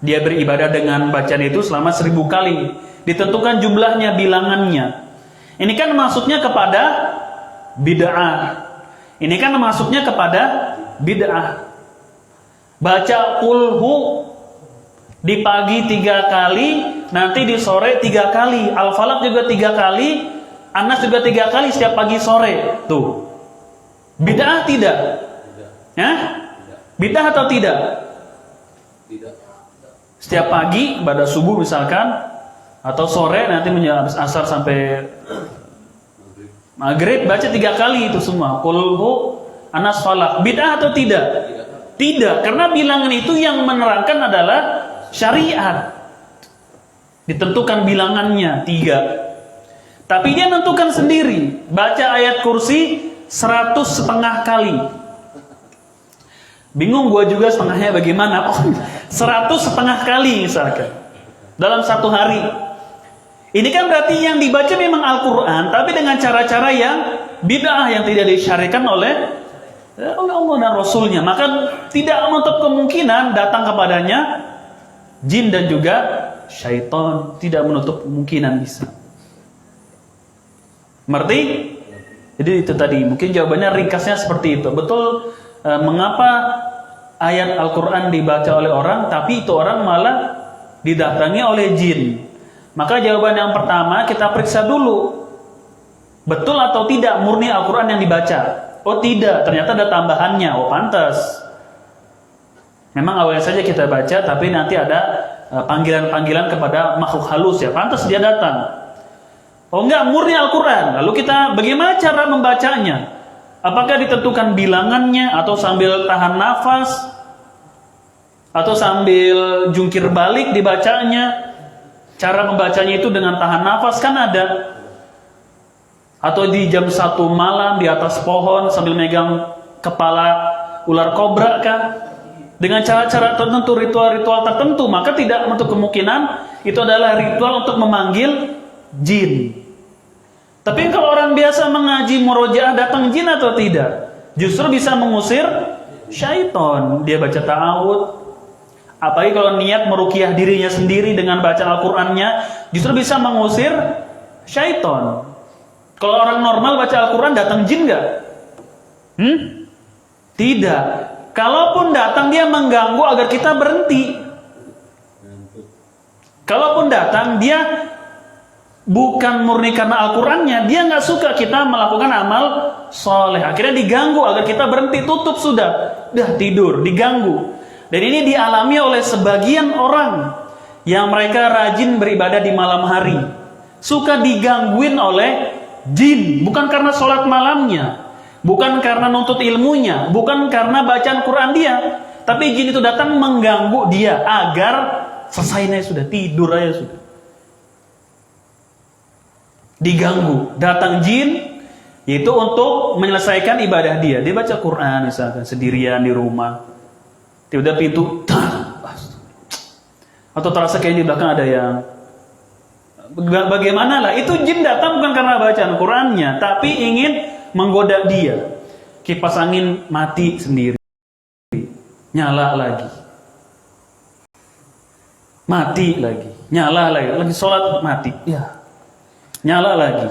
Dia beribadah dengan bacaan itu selama 1000 kali. Ditentukan jumlahnya, bilangannya. Ini kan masuknya kepada bid'ah. Ini kan masuknya kepada bid'ah. Baca kulhu di pagi 3 kali, nanti di sore 3 kali. Al-Falaq juga 3 kali, An-Nas juga 3 kali setiap pagi sore. Tuh. Bid'ah tidak? Ya? Bid'ah atau tidak? Tidak. Setiap pagi pada subuh misalkan, atau sore nanti habis asar sampai maghrib baca 3 kali itu semua. Qul An-Nas Falaq. Bid'ah atau tidak? Tidak, karena bilangan itu yang menerangkan adalah syariat. Ditentukan bilangannya 3. Tapi dia menentukan sendiri. Baca ayat kursi 100,5 kali. Bingung gua juga setengahnya bagaimana. 100,5 kali misalkan dalam 1 hari. Ini kan berarti yang dibaca memang Al-Quran, tapi dengan cara-cara yang bid'ah, yang tidak disyariatkan oleh Allah dan Rasulnya. Maka tidak menutup kemungkinan datang kepadanya jin dan juga syaitan. Tidak menutup kemungkinan bisa. Mengerti? Jadi itu tadi. Mungkin jawabannya ringkasnya seperti itu. Betul, mengapa ayat Al-Quran dibaca oleh orang, tapi itu orang malah didatangi oleh jin. Maka jawaban yang pertama kita periksa dulu. Betul atau tidak murni Al-Quran yang dibaca? Oh tidak, ternyata ada tambahannya. Oh pantas. Memang awalnya saja kita baca, tapi nanti ada panggilan-panggilan kepada makhluk halus ya. Pantas dia datang. Oh enggak, murni Al-Quran. Lalu kita bagaimana cara membacanya? Apakah ditentukan bilangannya atau sambil tahan nafas? atau sambil jungkir balik dibacanya. Cara membacanya itu dengan tahan nafas kan ada. Atau di jam 1 malam di atas pohon sambil megang kepala ular kobra kan. Dengan cara-cara tertentu, ritual-ritual tertentu, maka tidak untuk kemungkinan itu adalah ritual untuk memanggil jin. Tapi kalau orang biasa mengaji murojaah datang jin atau tidak? Justru bisa mengusir syaitan. Dia baca ta'awud. Apalagi kalau niat meruqyah dirinya sendiri dengan baca Al-Qur'annya, justru bisa mengusir syaitan. Kalau orang normal baca Al-Qur'an datang jin nggak? Tidak. Kalaupun datang dia mengganggu agar kita berhenti. Kalaupun datang dia bukan murni karena Al-Qur'annya, dia nggak suka kita melakukan amal soleh. Akhirnya diganggu agar kita berhenti, tutup sudah tidur, diganggu. Dan ini dialami oleh sebagian orang yang mereka rajin beribadah di malam hari. Suka digangguin oleh jin, bukan karena sholat malamnya, bukan karena nuntut ilmunya, bukan karena bacaan Quran dia, tapi jin itu datang mengganggu dia agar selesainya sudah, tidur aja sudah. Diganggu, datang jin itu untuk menyelesaikan ibadah dia. Dia baca Quran misalkan sendirian di rumah. Tiba-tiba pintu atau terasa kayak di belakang ada yang bagaimana lah, itu jin datang bukan karena bacaan Qurannya, tapi ingin menggoda dia. Kipas angin mati sendiri, nyala lagi, mati lagi, nyala lagi sholat mati, ya, nyala lagi.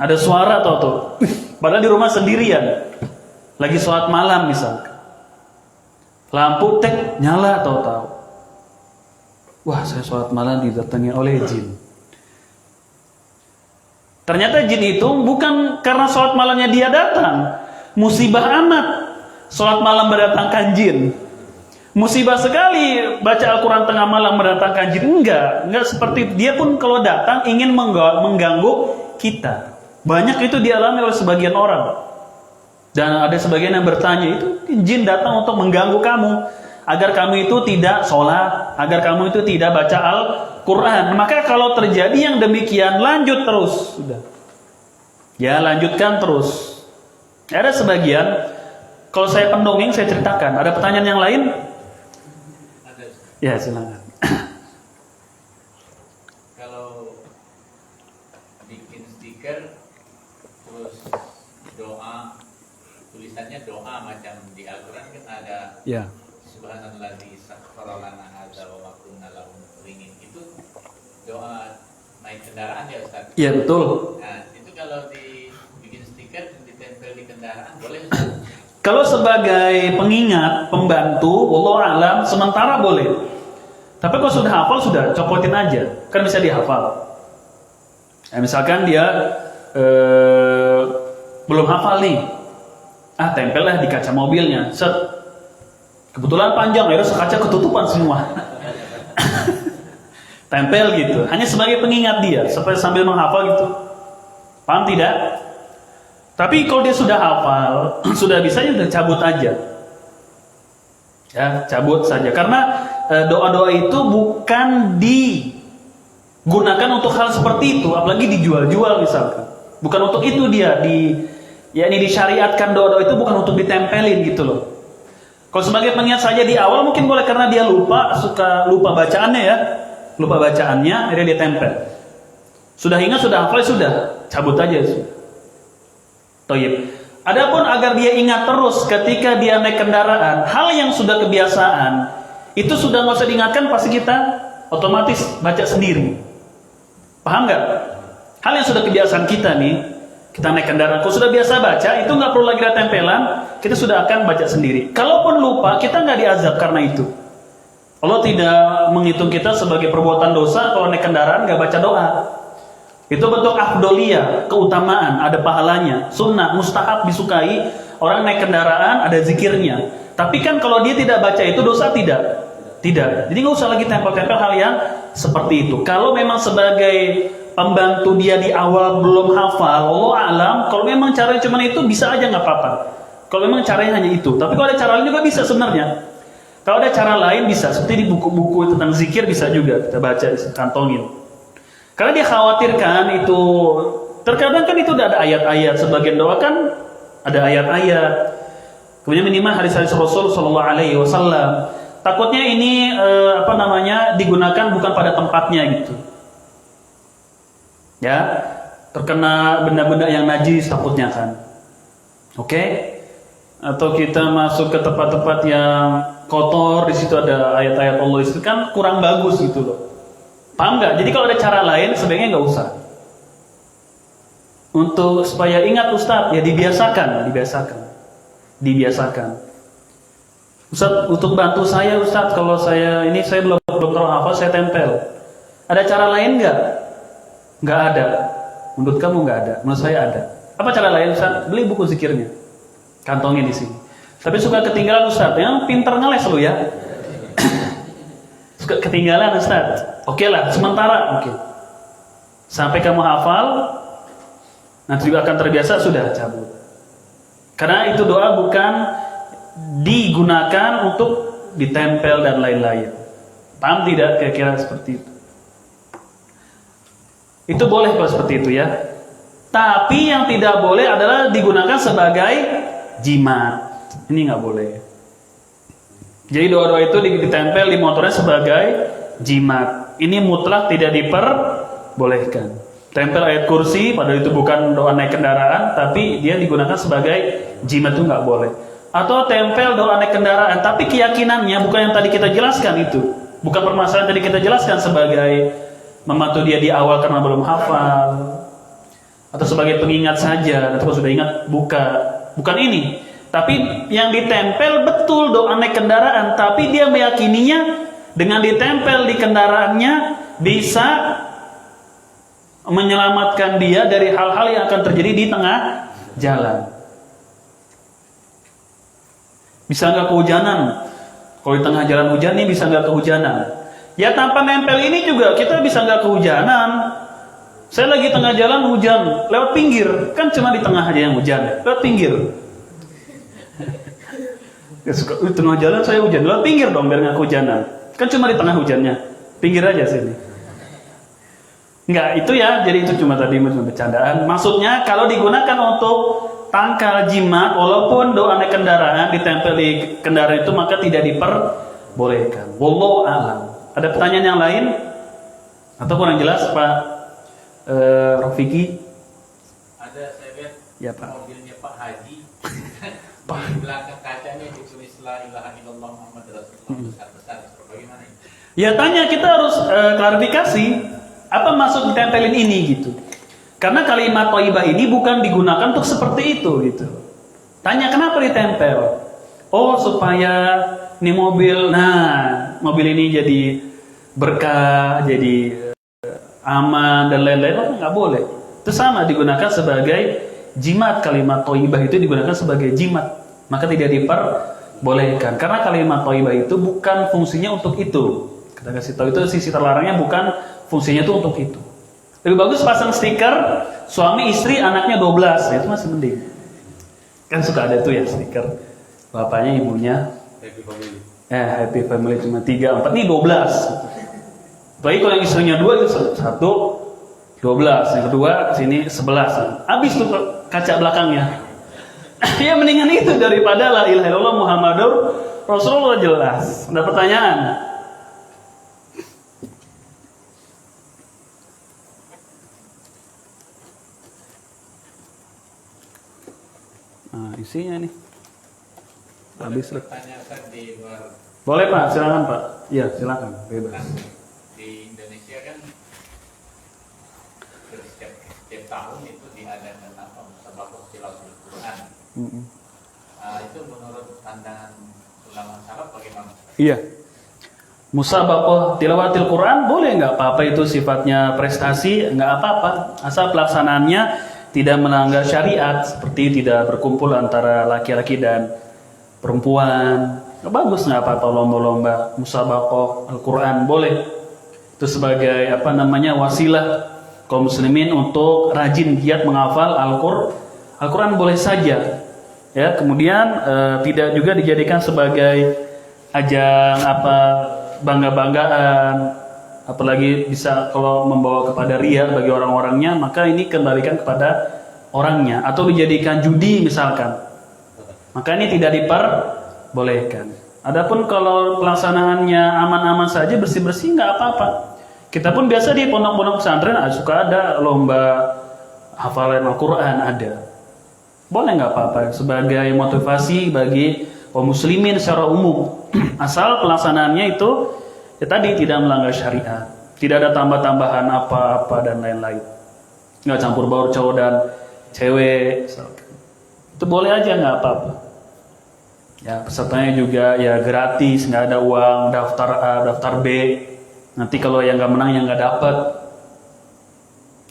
Ada suara atau padahal di rumah sendirian, lagi sholat malam misalkan. Lampu tek nyala tahu-tahu. Wah, saya sholat malam didatangi oleh jin. Ternyata jin itu bukan karena sholat malamnya dia datang. Musibah amat sholat malam mendatangkan jin. Musibah sekali baca Al-Quran tengah malam mendatangkan jin. Enggak seperti dia pun kalau datang ingin mengganggu kita. Banyak itu dialami oleh sebagian orang. Dan ada sebagian yang bertanya, itu jin datang untuk mengganggu kamu agar kamu itu tidak sholat, agar kamu itu tidak baca Al-Quran. Maka kalau terjadi yang demikian, lanjut terus, sudah. Ya, lanjutkan terus. Ada sebagian, kalau saya pendongeng saya ceritakan. Ada pertanyaan yang lain? Ada. Ya, silakan. Kalau bikin stiker terus doa, tulisannya doa macam di Al-Quran kan ada Ya. Subhanalladzi sakhkhara lana hadza wa ma kunna lahu muqrinin. Itu doa naik kendaraan ya Ustaz? Iya, betul. Nah, itu kalau dibikin stiker ditempel di kendaraan boleh Ustaz? Kalau sebagai pengingat, pembantu, wallahu alam, sementara boleh. Tapi kalau sudah hafal, sudah copotin aja, kan bisa dihafal. Misalkan dia belum hafal nih, tempel lah di kaca mobilnya, set. Kebetulan panjang, akhirnya kaca ketutupan semua. Tempel gitu, hanya sebagai pengingat dia, supaya sambil menghafal gitu. Paham tidak? Tapi kalau dia sudah hafal, sudah bisa, ya udah cabut aja. Ya, cabut saja. Karena doa-doa itu bukan digunakan untuk hal seperti itu, apalagi dijual-jual misalkan. Bukan untuk itu dia disyariatkan doa-doa itu bukan untuk ditempelin gitu loh. Kalau sebagai pengingat saja di awal mungkin boleh karena dia suka lupa bacaannya ya. Lupa bacaannya, akhirnya dia tempel. Sudah ingat, sudah hafal, sudah cabut aja sudah. Toyib. Adapun agar dia ingat terus ketika dia naik kendaraan, hal yang sudah kebiasaan, itu sudah nggak usah diingatkan, pasti kita otomatis baca sendiri. Paham nggak? Hal yang sudah kebiasaan kita nih, kita naik kendaraan, kalau sudah biasa baca, itu nggak perlu lagi ada tempelan, kita sudah akan baca sendiri. Kalaupun lupa, kita nggak diazab karena itu. Allah tidak menghitung kita sebagai perbuatan dosa kalau naik kendaraan nggak baca doa. Itu bentuk afdoliyah, keutamaan, ada pahalanya, sunnah, mustahab, disukai. Orang naik kendaraan ada zikirnya. Tapi kan kalau dia tidak baca itu dosa tidak. Jadi nggak usah lagi tempel-tempel hal yang seperti itu. Kalau memang sebagai pembantu dia di awal belum hafal, Allah alam, kalau memang caranya cuma itu bisa aja nggak apa-apa. Kalau memang caranya hanya itu. Tapi kalau ada cara lain juga bisa sebenarnya. Kalau ada cara lain bisa, seperti di buku-buku tentang zikir bisa juga kita baca, kantongin. Karena dia khawatirkan itu, terkadang kan itu udah ada ayat-ayat, sebagian doa kan ada ayat-ayat. Kemudian minimal hadis-hadis Rasul Shallallahu Alaihi Wasallam. Takutnya ini digunakan bukan pada tempatnya gitu. Ya, terkena benda-benda yang najis takutnya kan. Oke? Atau kita masuk ke tempat-tempat yang kotor, di situ ada ayat-ayat Allah, itu kan kurang bagus gitu loh. Paham nggak? Jadi kalau ada cara lain sebaiknya nggak usah. Untuk supaya ingat Ustadz, ya dibiasakan. Ustadz, untuk bantu saya Ustadz, kalau saya belum terlalu hafal, saya tempel. Ada cara lain nggak? Nggak ada. Menurut kamu nggak ada? Menurut saya ada. Apa cara lain Ustadz? Beli buku zikirnya, kantongin di sini. Tapi suka ketinggalan Ustadz, yang pintar ngeles lu ya. Suka ketinggalan Ustadz. Oke lah, sementara mungkin. Sampai kamu hafal, nanti juga akan terbiasa, sudah cabut. Karena itu doa bukan digunakan untuk ditempel dan lain-lain. Paham tidak kira-kira seperti itu? Itu boleh kalau seperti itu ya. Tapi yang tidak boleh adalah digunakan sebagai jimat. Ini nggak boleh. Jadi doa-doa itu ditempel di motornya sebagai jimat. Ini mutlak tidak diperbolehkan. Tempel ayat kursi, padahal itu bukan doa naik kendaraan, tapi dia digunakan sebagai jimat, itu nggak boleh. Atau tempel doa naik kendaraan, tapi keyakinannya bukan yang tadi kita jelaskan itu. Bukan permasalahan tadi kita jelaskan sebagai membantu dia di awal karena belum hafal, atau sebagai pengingat saja, atau sudah ingat bukan ini. Tapi yang ditempel betul doa naik kendaraan, tapi dia meyakininya dengan ditempel di kendaraannya bisa menyelamatkan dia dari hal-hal yang akan terjadi di tengah jalan. Bisa nggak kehujanan? Kalau di tengah jalan hujan nih, bisa nggak kehujanan? Ya tanpa nempel ini juga kita bisa nggak kehujanan. Saya lagi tengah jalan hujan, lewat pinggir, kan cuma di tengah aja yang hujan, lewat pinggir. Ya, tengah jalan saya hujan, lewat pinggir dong biar nggak kehujanan. Kan cuma di tengah hujannya, pinggir aja sini. Enggak, itu ya, jadi itu cuma tadi bercandaan. Maksudnya kalau digunakan untuk tangkal jimat, walaupun doa naik kendaraan ditempel di kendaraan itu, maka tidak diperbolehkan. Wallahu a'lam. Ada pertanyaan yang lain? Atau kurang jelas Pak Rafiki? Ada, saya lihat ya, Pak. Mobilnya Pak Haji. Di belakang kacanya ditulis la ilaha illallah Muhammad Rasulullah besar-besar. Bagaimana ini? Ya tanya, kita harus klarifikasi apa maksud ditempelin ini gitu. Karena kalimat thayyibah ini bukan digunakan untuk seperti itu gitu. Tanya kenapa ditempel? Oh supaya ini mobil, mobil ini jadi berkah, jadi aman dan lain-lain. Oh, nggak boleh. Itu sama digunakan sebagai jimat. Kalimat thayyibah itu digunakan sebagai jimat, maka tidak diperbolehkan. Karena kalimat thayyibah itu bukan fungsinya untuk itu. Kita kasih tahu itu sisi terlarangnya, bukan fungsinya itu untuk itu. Lebih bagus pasang stiker suami istri anaknya 12, itu masih mending. Kan suka ada tuh ya stiker bapaknya ibunya Happy family. Happy family cuma 3, 4 nih 12. Apalagi kalau yang istrinya 2 itu 1 12, yang kedua sini 11. Habis tuh kaca belakangnya. Ya mendingan itu daripada la ilaha illallah Muhammadur Rasulullah jelas. Ada pertanyaan? Nah, isinya nih. Habis. Pertanyaan di luar. Boleh Pak, silakan Pak. Iya, silakan. Bebas. Di Indonesia kan setiap tahun itu diadakan musabaqah tilawatil Quran. Itu menurut pandangan ulama salaf bagaimana? Iya. Musabaqah tilawatil Quran boleh nggak apa-apa, itu sifatnya prestasi, nggak apa-apa. Asal pelaksanaannya tidak melanggar syariat, seperti tidak berkumpul antara laki-laki dan perempuan. Bagus nggak apa-apa lomba-lomba musabaqah Al-Quran, boleh. Itu sebagai wasilah kaum muslimin untuk rajin giat menghafal Al-Quran boleh saja. Ya, kemudian tidak juga dijadikan sebagai ajang apa bangga-banggaan, apalagi bisa kalau membawa kepada riya bagi orang-orangnya, maka ini kembalikan kepada orangnya, atau dijadikan judi misalkan, maka ini tidak diperbolehkan. Adapun kalau pelaksanaannya aman-aman saja, bersih-bersih, nggak apa-apa. Kita pun biasa di pondok-pondok pesantren suka ada lomba hafalan Al-Quran, ada. Boleh nggak apa-apa sebagai motivasi bagi kaum muslimin secara umum. Asal pelaksanaannya itu ya tadi tidak melanggar syariat, tidak ada tambah-tambahan apa-apa dan lain-lain, nggak campur baur cowok dan cewek misalkan. Itu boleh aja, nggak apa-apa. Ya pesertanya juga ya gratis, nggak ada uang daftar A, daftar B. Nanti kalau yang nggak menang yang nggak dapat.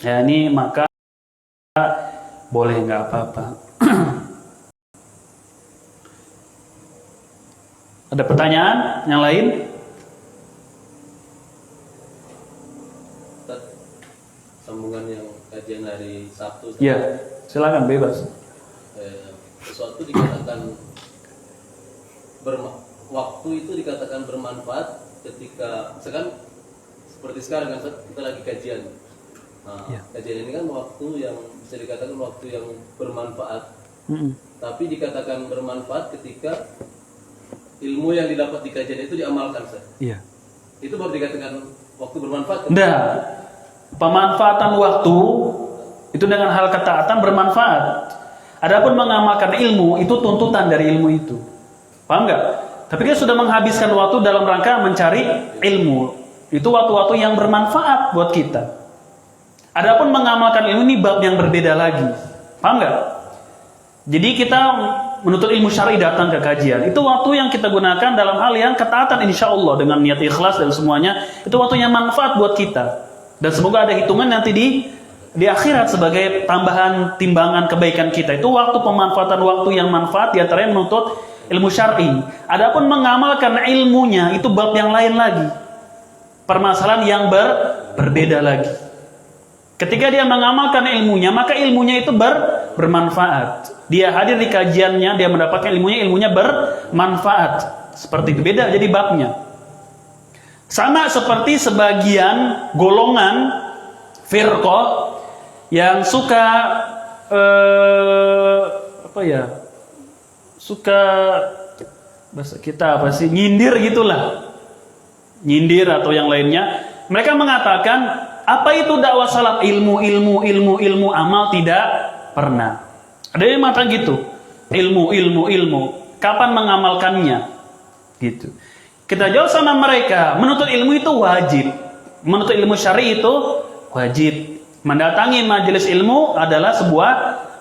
Ya ini maka boleh, nggak apa-apa. Ada pertanyaan yang lain? Sambungan yang kajian hari Sabtu. Ya, silakan bebas. Sesuatu dikatakan waktu itu dikatakan bermanfaat ketika misalkan seperti sekarang kan kita lagi kajian. Nah, kajian ini kan waktu yang bisa dikatakan waktu yang bermanfaat. Tapi dikatakan bermanfaat ketika ilmu yang didapat di kajian itu diamalkan, Ustaz. Iya. Itu baru dikatakan waktu bermanfaat. Enggak. Pemanfaatan waktu itu dengan hal ketaatan bermanfaat. Adapun mengamalkan ilmu itu tuntutan dari ilmu itu. Paham nggak? Tapi kita sudah menghabiskan waktu dalam rangka mencari ilmu. Itu waktu-waktu yang bermanfaat buat kita. Adapun mengamalkan ilmu ini bab yang berbeda lagi. Paham nggak? Jadi kita menuntut ilmu syar'i datang ke kajian. Itu waktu yang kita gunakan dalam hal yang ketaatan insya Allah dengan niat ikhlas dan semuanya. Itu waktu yang manfaat buat kita. Dan semoga ada hitungan nanti di akhirat sebagai tambahan timbangan kebaikan kita. Itu waktu pemanfaatan waktu yang manfaat diantaranya menuntut ilmu syar'i. Adapun mengamalkan ilmunya itu bab yang lain lagi. Permasalahan yang berbeda lagi. Ketika dia mengamalkan ilmunya, maka ilmunya itu bermanfaat. Dia hadir di kajiannya, dia mendapatkan ilmunya bermanfaat. Seperti itu, beda jadi babnya. Sama seperti sebagian golongan firqah yang suka suka bahasa kita apa sih, nyindir gitulah, nyindir atau yang lainnya. Mereka mengatakan apa itu dakwah salaf, ilmu amal tidak pernah. Ada yang mengatakan gitu, ilmu kapan mengamalkannya gitu. Kita jawab sama mereka, menuntut ilmu itu wajib, menuntut ilmu syar'i itu wajib. Mendatangi majelis ilmu adalah sebuah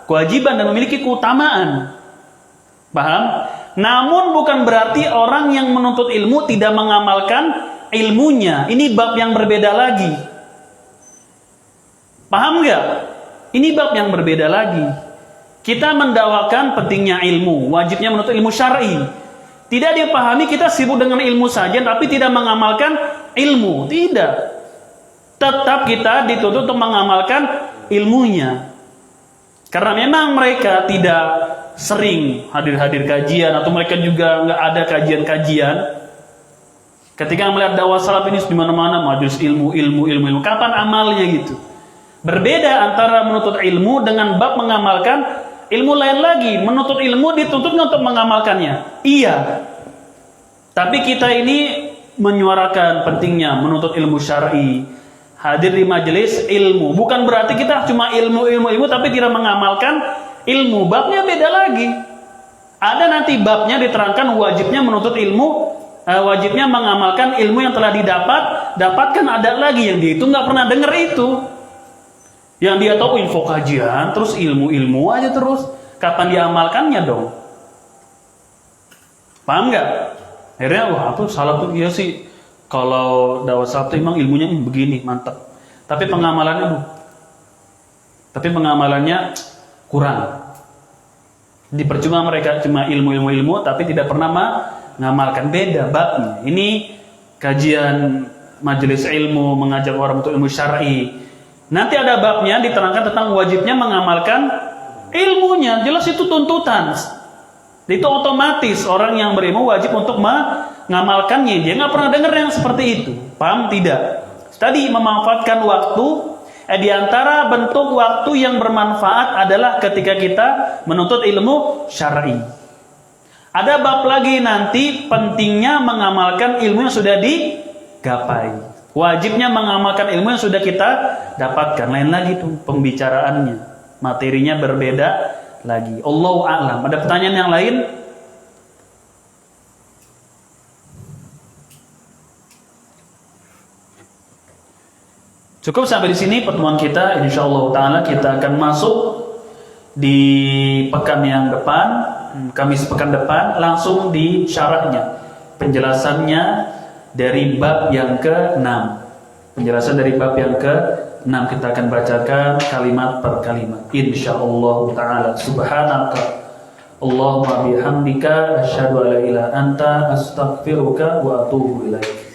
kewajiban dan memiliki keutamaan. Paham? Namun bukan berarti orang yang menuntut ilmu tidak mengamalkan ilmunya. Ini bab yang berbeda lagi. Paham nggak? Ini bab yang berbeda lagi. Kita mendakwakan pentingnya ilmu, wajibnya menuntut ilmu syar'i. Tidak dipahami kita sibuk dengan ilmu saja tapi tidak mengamalkan ilmu. Tidak. Tetap kita dituntut untuk mengamalkan ilmunya. Karena memang mereka tidak sering hadir kajian atau mereka juga nggak ada kajian-kajian. Ketika melihat dakwah salaf ini di mana-mana majelis ilmu, kapan amalnya gitu? Berbeda antara menuntut ilmu dengan bab mengamalkan ilmu lain lagi. Menuntut ilmu dituntut untuk mengamalkannya. Iya. Tapi kita ini menyuarakan pentingnya menuntut ilmu syar'i. Hadir di majelis ilmu. Bukan berarti kita cuma ilmu tapi tidak mengamalkan ilmu. Babnya beda lagi. Ada nanti babnya diterangkan wajibnya menuntut ilmu, wajibnya mengamalkan ilmu yang telah dapatkan. Ada lagi yang dia itu nggak pernah dengar itu. Yang dia tahu info kajian, terus ilmu aja terus. Kapan diamalkannya dong? Paham nggak? Akhirnya, wah apa salah tuh? Iya sih, kalau dakwah salaf memang ilmunya begini, mantap. Tapi pengamalannya kurang. Dipercuma mereka cuma ilmu, tapi tidak pernah mengamalkan. Beda babnya. Ini kajian majelis ilmu, mengajak orang untuk ilmu syar'i. Nanti ada babnya diterangkan tentang wajibnya mengamalkan ilmunya. Jelas itu tuntutan. Itu otomatis orang yang berilmu wajib untuk ngamalkannya, dia nggak pernah dengar yang seperti itu. Paham tidak? Tadi memanfaatkan waktu, di antara bentuk waktu yang bermanfaat adalah ketika kita menuntut ilmu syar'i. Ada bab lagi nanti pentingnya mengamalkan ilmu yang sudah digapai. Wajibnya mengamalkan ilmu yang sudah kita dapatkan. Lain lagi tuh pembicaraannya. Materinya berbeda lagi. Allahu a'lam. Ada pertanyaan yang lain? Cukup sampai di sini pertemuan kita. Insyaallah taala kita akan masuk di pekan yang depan, Kamis pekan depan, langsung di syarahnya, penjelasannya dari bab yang ke-6. Penjelasan dari bab yang ke-6 kita akan bacakan kalimat per kalimat. Insyaallah taala. Subhanaka Allahumma bihamdika asyhadu an la ilaha anta astaghfiruka wa atubu ilaik.